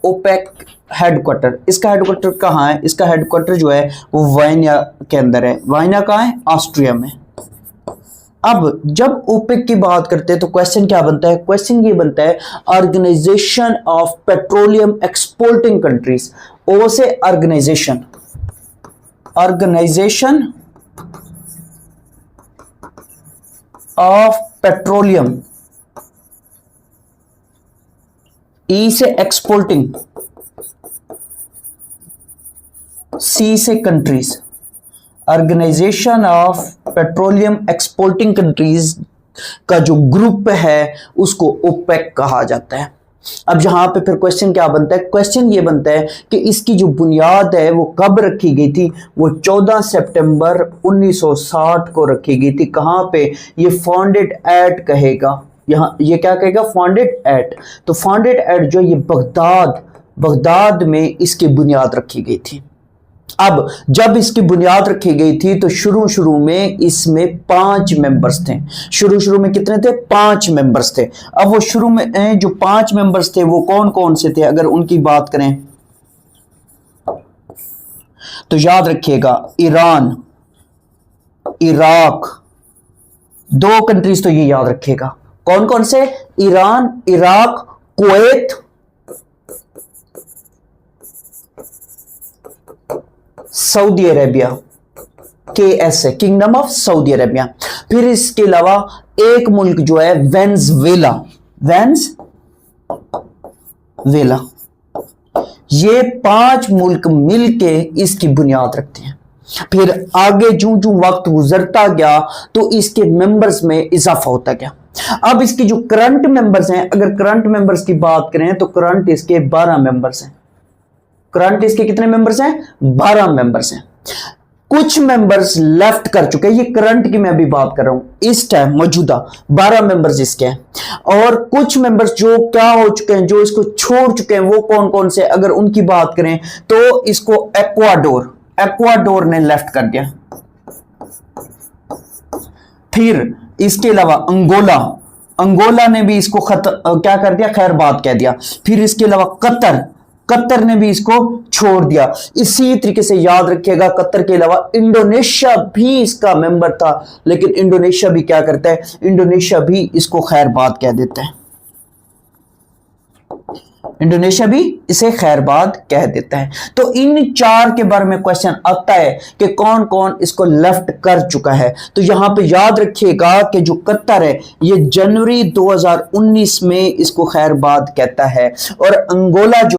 OPEC headquarter, इसका headquarter कहाँ है? इसका हेडक्वार्टर जो है वो वाइना के अंदर है। वाइना कहाँ है? ऑस्ट्रिया में। अब जब ओपेक की बात करते हैं तो क्वेश्चन क्या बनता है? क्वेश्चन ये बनता है organization of petroleum exporting countries. O से organization, organization of petroleum, E से एक्सपोर्टिंग, सी से countries. Organization of petroleum exporting countries का जो ग्रुप है उसको ओपेक कहा जाता है। अब यहां पे फिर क्वेश्चन क्या बनता है? क्वेश्चन ये बनता है कि इसकी जो बुनियाद है वो कब रखी गई थी? वो 14 सितंबर 1960 को रखी गई थी। कहां पे? ये फाउंडेड एट कहेगा, यहाँ ये क्या कहेगा? Founded at. तो फाउंडेड एट जो ये बगदाद में इसकी बुनियाद रखी गई थी। अब जब इसकी बुनियाद रखी गई थी तो शुरू में इसमें 5 मेंबर्स थे। शुरू में कितने थे? 5 मेंबर्स थे। अब वो शुरू में जो 5 मेंबर्स थे वो कौन कौन से थे? अगर उनकी बात करें तो याद रखिएगा, ईरान, इराक, 2 कंट्रीज तो ये याद रखिएगा। कौन कौन से? Iran, Iraq, Kuwait, Saudi Arabia, KSA, kingdom of Saudi Arabia. फिर इसके अलावा एक मुल्क जो है वेनेजुएला, ये 5 मुल्क मिलके इसकी बुनियाद रखते हैं। फिर आगे जूं वक्त गुजरता गया तो इसके मेंबर्स में इजाफा होता गया। अब इसकी जो करंट मेंबर्स हैं, अगर करंट मेंबर्स की बात करें तो करंट इसके 12 मेंबर्स हैं। करंट इसके कितने मेंबर्स हैं? 12 मेंबर्स हैं। कुछ मेंबर्स लेफ्ट कर चुके हैं, ये करंट की मैं अभी बात कर रहा हूं। इस टाइम मौजूदा 12 मेंबर्स इसके हैं। और कुछ मेंबर्स जो क्या हो चुके हैं, जो इसको छोड़ चुके हैं, वो कौन कौन से? अगर उनकी बात करें तो इसको एक्वाडोर ने लेफ्ट कर दिया। फिर इसके अलावा अंगोला ने भी इसको क्या कर दिया? खैरबाद कह दिया। फिर इसके अलावा कतर ने भी इसको छोड़ दिया। इसी तरीके से याद रखिएगा, कतर के अलावा इंडोनेशिया भी इसका मेंबर था, लेकिन इंडोनेशिया भी क्या करता है? इंडोनेशिया भी इसको खैरबाद कह देता है। इंडोनेशिया भी इसे खैरबाद कह देता है। तो इन 4 के बारे में क्वेश्चन आता है कि कौन कौन इसको लेफ्ट कर चुका है। तो यहां पे याद रखिएगा कि जो कतर है ये जनवरी 2019 में इसको खैरबाद कहता है, और अंगोला जो